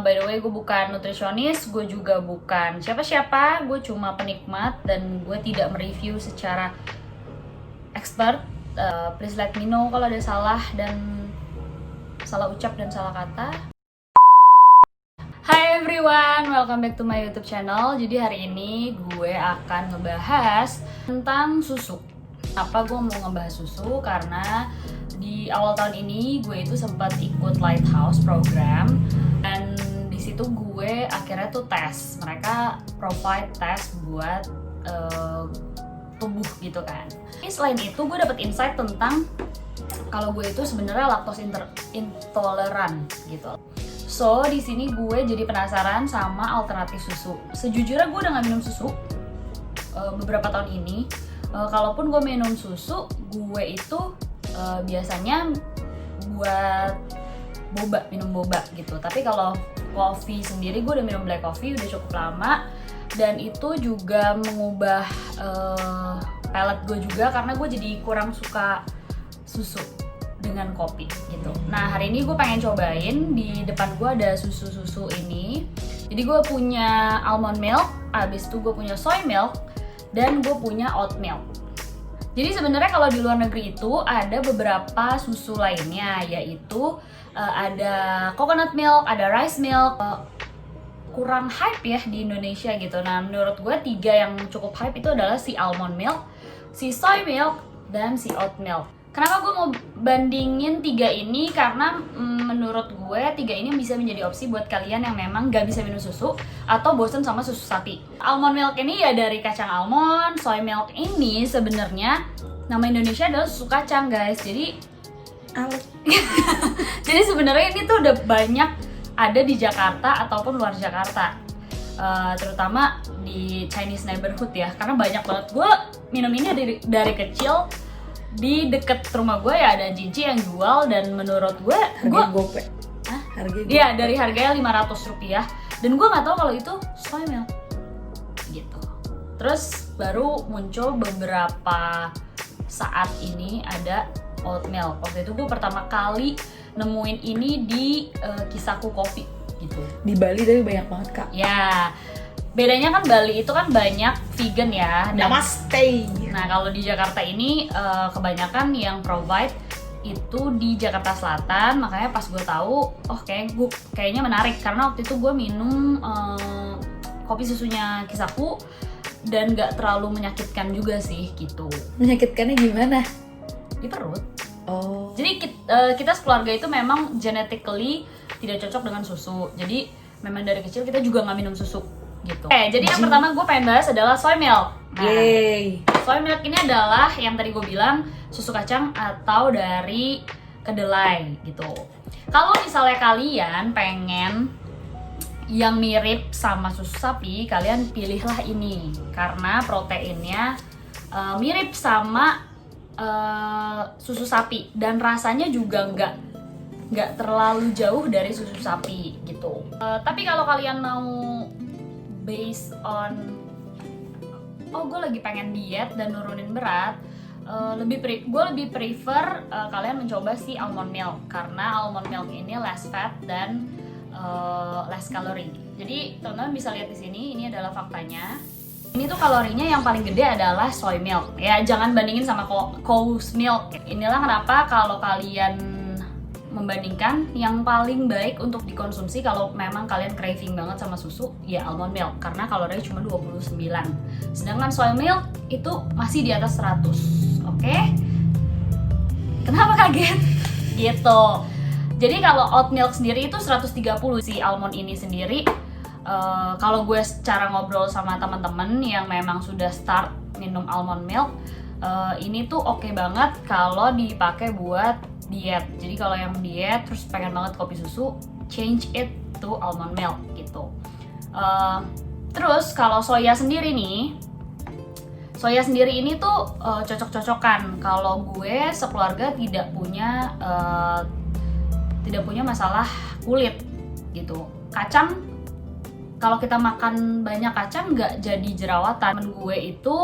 By the way, gue bukan nutrisionis, gue juga bukan siapa-siapa, gue cuma penikmat dan gue tidak mereview secara expert. Please let me know kalau ada salah ucap dan salah kata. Hi everyone, welcome back to my YouTube channel. Jadi hari ini gue akan ngebahas tentang susu. Apa gue mau ngebahas susu? Karena di awal tahun ini gue itu sempat ikut Lighthouse program dan di situ gue akhirnya tuh tes. Mereka provide tes buat tubuh gitu kan. Selain itu gue dapet insight tentang kalau gue itu sebenarnya lactose intoleran gitu. So di sini gue jadi penasaran sama alternatif susu. Sejujurnya gue udah gak minum susu beberapa tahun ini. Kalaupun gue minum susu, gue itu biasanya buat minum boba gitu. Tapi kalau coffee sendiri gue udah minum black coffee udah cukup lama, dan itu juga mengubah palate gue juga karena gue jadi kurang suka susu dengan kopi gitu. Nah hari ini gue pengen cobain, di depan gue ada susu ini. Jadi gue punya almond milk, abis itu gue punya soy milk, dan gue punya oat milk. Jadi sebenarnya kalau di luar negeri itu ada beberapa susu lainnya, yaitu ada coconut milk, ada rice milk. Kurang hype ya di Indonesia gitu. Nah menurut gue 3 yang cukup hype itu adalah si almond milk, si soy milk, dan si oat milk. Kenapa gue mau bandingin 3 ini? Karena menurut gue 3 ini bisa menjadi opsi buat kalian yang memang gak bisa minum susu atau bosen sama susu sapi. Almond milk ini ya dari kacang almond, soy milk ini sebenarnya nama Indonesia adalah susu kacang guys. Jadi jadi sebenarnya ini tuh udah banyak ada di Jakarta ataupun luar Jakarta, terutama di Chinese neighborhood ya, karena banyak banget. Gue minum ini dari kecil. Di deket rumah gue ya ada Cici yang jual, dan menurut gue gope. Iya, dari harganya Rp500. Dan gue nggak tahu kalau itu soy milk gitu. Terus baru muncul beberapa saat ini ada oat milk. Waktu itu gue pertama kali nemuin ini di Kisahku Kopi gitu. Di Bali tapi banyak banget kak. Ya, bedanya kan Bali itu kan banyak vegan ya. Namaste. Nah kalau di Jakarta ini kebanyakan yang provide itu di Jakarta Selatan. Makanya pas gue tahu, kayaknya menarik karena waktu itu gue minum kopi susunya Kisahku dan gak terlalu menyakitkan juga sih gitu. Menyakitkannya gimana? Di perut. Oh. Jadi kita sekeluarga itu memang genetically tidak cocok dengan susu. Jadi memang dari kecil kita juga nggak minum susu gitu. Jadi yang pertama gue pengen bahas adalah soy milk. Nah, soy milk ini adalah yang tadi gue bilang susu kacang atau dari kedelai gitu. Kalau misalnya kalian pengen yang mirip sama susu sapi, kalian pilihlah ini karena proteinnya mirip sama susu sapi dan rasanya juga nggak terlalu jauh dari susu sapi gitu. Tapi kalau kalian mau based on gue lagi pengen diet dan nurunin berat, gue lebih prefer kalian mencoba si almond milk karena almond milk ini less fat dan less calorie. Jadi teman-teman bisa lihat di sini, ini adalah faktanya. Ini tuh kalorinya yang paling gede adalah soy milk. Ya jangan bandingin sama cow's milk. Inilah kenapa kalau kalian membandingkan, yang paling baik untuk dikonsumsi kalau memang kalian craving banget sama susu ya almond milk karena kalorinya cuma 29. Sedangkan soy milk itu masih di atas 100. Oke? Kenapa kaget? Gitu. Jadi kalau oat milk sendiri itu 130. Si almond ini sendiri kalau gue secara ngobrol sama teman-teman yang memang sudah start minum almond milk, ini tuh oke banget kalau dipakai buat diet. Jadi kalau yang diet terus pengen banget kopi susu, change it to almond milk gitu. Terus kalau soya sendiri nih, soya sendiri ini tuh cocok-cocokan. Kalau gue sekeluarga tidak punya masalah kulit gitu. Kacang, kalau kita makan banyak kacang nggak jadi jerawatan. Temen gue itu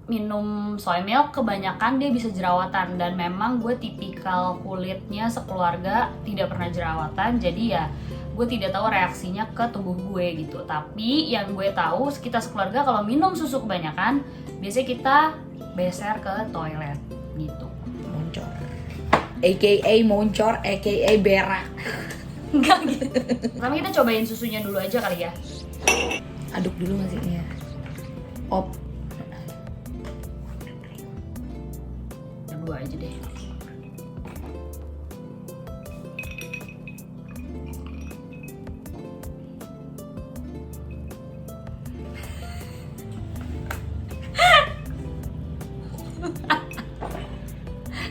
minum soy milk kebanyakan dia bisa jerawatan, dan memang gue tipikal kulitnya sekeluarga tidak pernah jerawatan, jadi ya gue tidak tahu reaksinya ke tubuh gue gitu. Tapi yang gue tahu kita sekeluarga kalau minum susu kebanyakan, biasanya kita beser ke toilet gitu. Moncor. AKA moncor, AKA berak. Enggak gitu. Pertama kita cobain susunya dulu aja kali ya. Aduk dulu nggak sih? Iya. Op. Dua aja deh.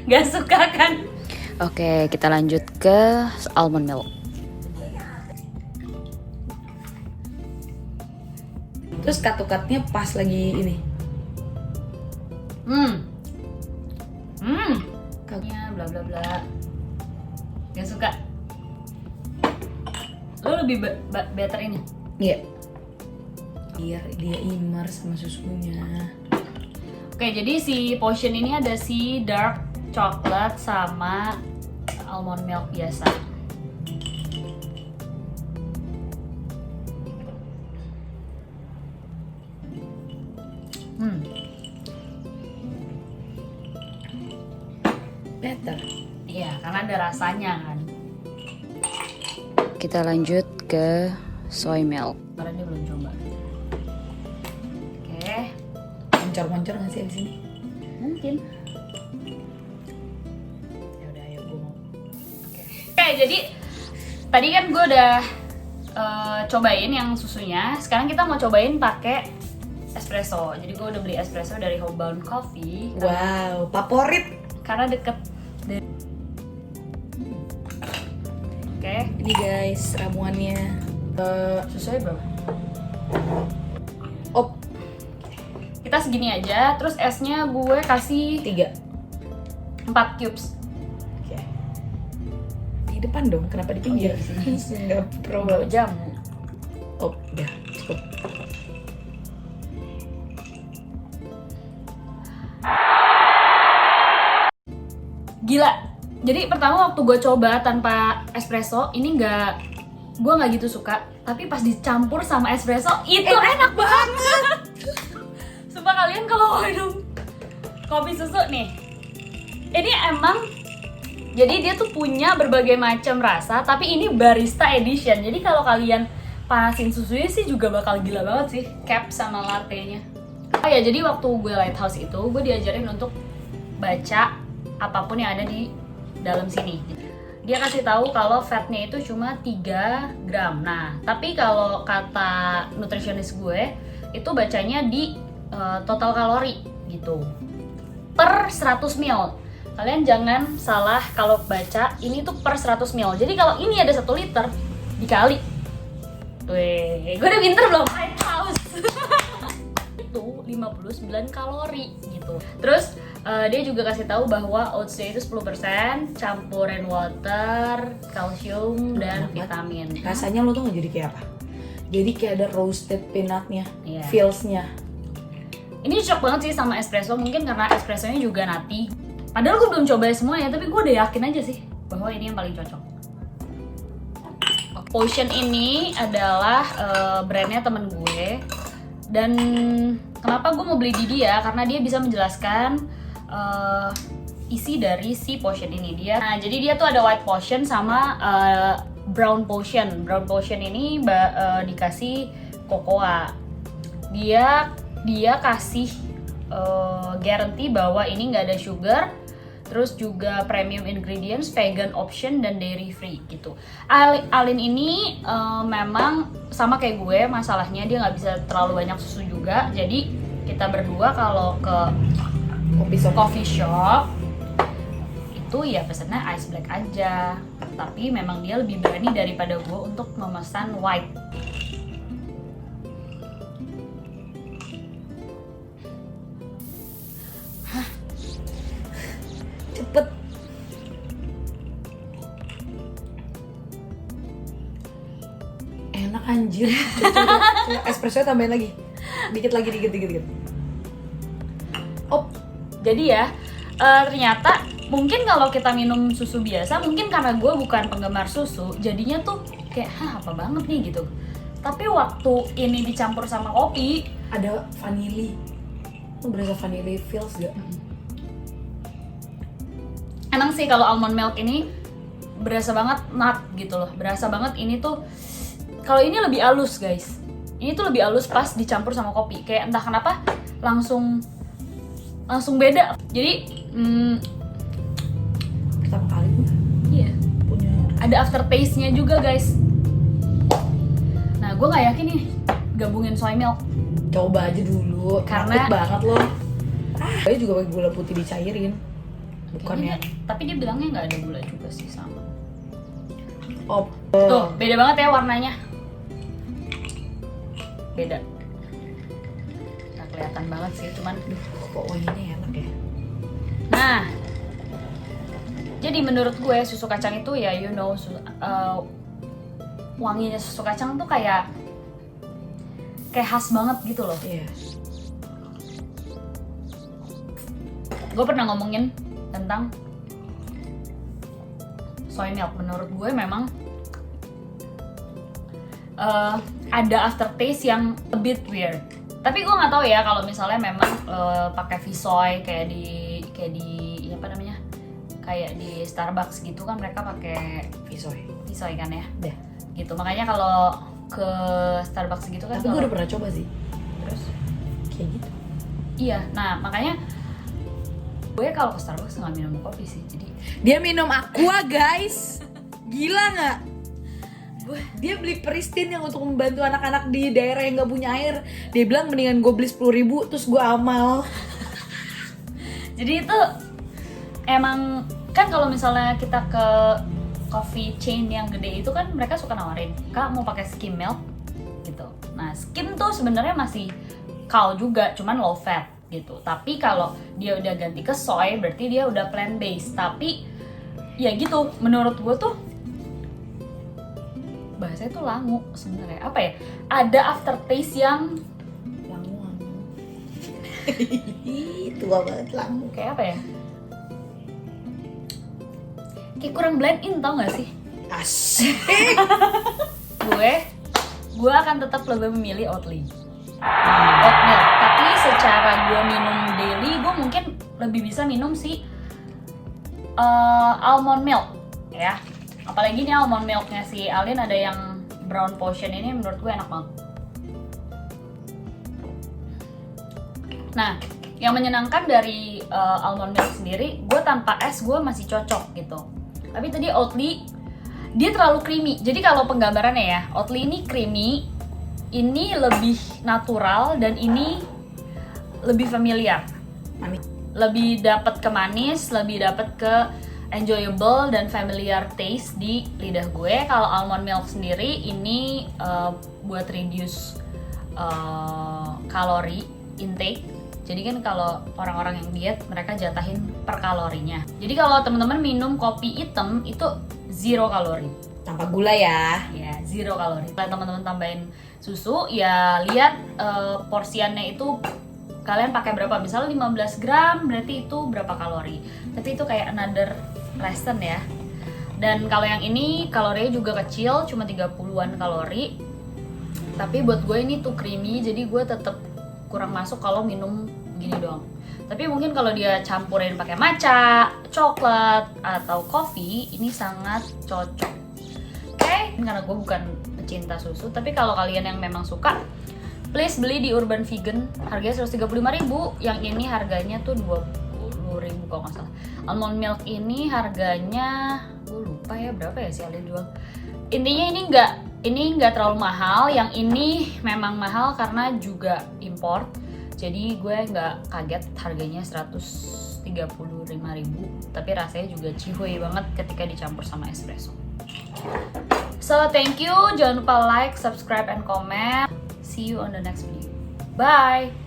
Gak suka kan? Oke, kita lanjut ke almond milk. Terus cut-cutnya pas lagi ini. Ya bla bla bla. Gak suka. Lo lebih better ini. Iya. Biar dia immerse sama susunya. Oke, jadi si potion ini ada si dark chocolate sama almond milk biasa. Better. Iya, karena ada rasanya kan. Kita lanjut ke soy milk. Karena dia belum coba. Oke, Moncor-moncor nggak sih di sini? mungkin. Ya udah, ayo gue mau. Oke, jadi tadi kan gue udah cobain yang susunya. Sekarang kita mau cobain pakai espresso. Jadi gue udah beli espresso dari Homebound Coffee. Wow, favorit. Karena deket dari. Oke, Ini guys ramuannya. susunya berapa? Op, Kita segini aja. Terus esnya gue kasih 3. 4 cubes. Oke. Di depan dong, kenapa di pinggir? Oh, iya, di sini. Nggak pro Bawa banget. jamu. Op, udah cukup. Gila. Jadi pertama waktu gue coba tanpa espresso, ini gue nggak gitu suka. Tapi pas dicampur sama espresso, itu enak banget. Sumpah kalian kalau mau minum kopi susu nih, ini emang, jadi dia tuh punya berbagai macam rasa, tapi ini barista edition. Jadi kalau kalian panasin susunya sih juga bakal gila banget sih, cap sama latte-nya. Oh ya, jadi waktu gue Lighthouse itu, gue diajarin untuk baca apapun yang ada di dalam sini. Dia kasih tahu kalau fatnya itu cuma 3 gram. Nah, tapi kalau kata nutritionist gue, itu bacanya di total kalori gitu. Per 100 ml. Kalian jangan salah kalau baca, ini tuh per 100 ml. Jadi kalau ini ada 1 liter, dikali. Wih, gue udah pinter belum? Lighthouse. Itu 59 kalori gitu. Terus dia juga kasih tahu bahwa oatsnya itu 10% campur rainwater, kalsium dan vitamin. Rasanya lo tuh nggak jadi kayak apa? Jadi kayak ada roasted peanutnya, Iya. feelsnya. Ini cocok banget sih sama espresso, mungkin karena espressonya juga nati. Padahal gue belum coba semuanya, tapi gue udah yakin aja sih bahwa ini yang paling cocok. Potion ini adalah brandnya temen gue. Dan kenapa gue mau beli di dia? Karena dia bisa menjelaskan isi dari si potion ini. Jadi dia tuh ada white potion sama brown potion. Brown potion ini dikasih cocoa. Dia kasih guarantee bahwa ini nggak ada sugar, terus juga premium ingredients, vegan option dan dairy free gitu. Alin ini memang sama kayak gue, masalahnya dia nggak bisa terlalu banyak susu juga. Jadi kita berdua kalau ke coffee shop itu ya pesennya ice black aja. Tapi memang dia lebih berani daripada gue untuk memesan white. Cepet. Enak anjir. Coba espresso tambahin lagi. Dikit lagi, dikit. Oh, jadi ya ternyata mungkin kalau kita minum susu biasa, mungkin karena gue bukan penggemar susu, jadinya tuh kayak apa banget nih gitu. Tapi waktu ini dicampur sama kopi, ada vanili. Lu berasa vanili feels gak? emang sih kalau almond milk ini berasa banget nut gitu loh. Berasa banget ini tuh, kalau ini lebih halus guys. Ini tuh lebih halus pas dicampur sama kopi. Kayak entah kenapa langsung beda. Jadi Pertama kali gue iya, punya. ada aftertaste-nya juga guys. Nah gue nggak yakin nih gabungin soy milk. Coba aja dulu, Karena- takut banget loh. Gue juga pakai gula putih dicairin. Bukannya Tapi dia bilangnya nggak ada gula juga sih sama. op. Tuh beda banget ya warnanya. Beda. Nggak kelihatan banget sih, cuman Kok wanginya enak ya? nah. Jadi menurut gue susu kacang itu ya wanginya susu kacang tuh kayak khas banget gitu loh. Iya. Gue pernah ngomongin tentang soy milk. Menurut gue memang ada aftertaste yang a bit weird. Tapi gue nggak tahu ya kalau misalnya memang pakai V-soy kayak di apa namanya, kayak di Starbucks gitu kan mereka pakai Visoy. V-soy kan ya. Udah. Gitu makanya kalau ke Starbucks gitu kan Tapi gue udah pernah coba sih. terus Kayak gitu. iya, nah makanya gue kalau ke Starbucks nggak minum kopi sih, jadi Dia minum aqua guys. Gila nggak? Dia beli Pristine yang untuk membantu anak-anak di daerah yang nggak punya air. Dia bilang mendingan gue beli 10.000 terus gue amal. jadi itu emang kan kalau misalnya kita ke coffee chain yang gede itu kan mereka suka nawarin, Kak mau pakai skim milk gitu. Nah skim tuh sebenarnya masih cow juga, cuman low fat gitu. Tapi kalau dia udah ganti ke soy berarti dia udah plant based. Tapi ya gitu, menurut gue tuh bahasanya tuh langu sebenarnya. Apa ya? Ada aftertaste yang Langu. Tua banget langu. kayak apa ya? Kayak kurang blend in, tau gak sih? Asik. gue akan tetap lebih memilih Oatly. Oatmeal. Tapi secara gue minum daily, gue mungkin lebih bisa minum si almond milk ya. Apalagi nih almond milknya si Alin ada yang brown potion ini, menurut gue enak banget. Nah, yang menyenangkan dari almond milk sendiri, gue tanpa es gue masih cocok gitu. Tapi tadi Oatly dia terlalu creamy. Jadi kalau penggambarannya ya, Oatly ini creamy, ini lebih natural, dan ini lebih familiar. Manis. Lebih dapat ke manis, lebih dapat ke enjoyable dan familiar taste di lidah gue. Kalau almond milk sendiri ini buat reduce kalori intake. Jadi kan kalau orang-orang yang diet mereka jatahin per kalorinya. Jadi kalau teman-teman minum kopi hitam itu 0 kalori. Tanpa gula ya. Ya, 0 kalori. Kalau teman-teman tambahin susu, ya lihat porsiannya itu kalian pakai berapa. Misalnya 15 gram berarti itu berapa kalori. Tapi itu kayak another lesson ya. Dan kalau yang ini kalorinya juga kecil, cuma 30-an kalori. Tapi buat gue ini tuh creamy, jadi gue tetap kurang masuk kalau minum gini doang. Tapi mungkin kalau dia campurin pakai matcha, coklat, atau kopi, ini sangat cocok. Oke, karena gue bukan pecinta susu, tapi kalau kalian yang memang suka, please beli di Urban Vegan, harganya 135.000. Yang ini harganya tuh 20.000 kalau nggak salah. Almond milk ini harganya, gue lupa ya berapa ya si Alin jual. Intinya ini nggak terlalu mahal. Yang ini memang mahal karena juga import. Jadi gue nggak kaget harganya 135.000, tapi rasanya juga cihuy banget ketika dicampur sama espresso. So thank you, jangan lupa like, subscribe, and comment. See you on the next video. Bye.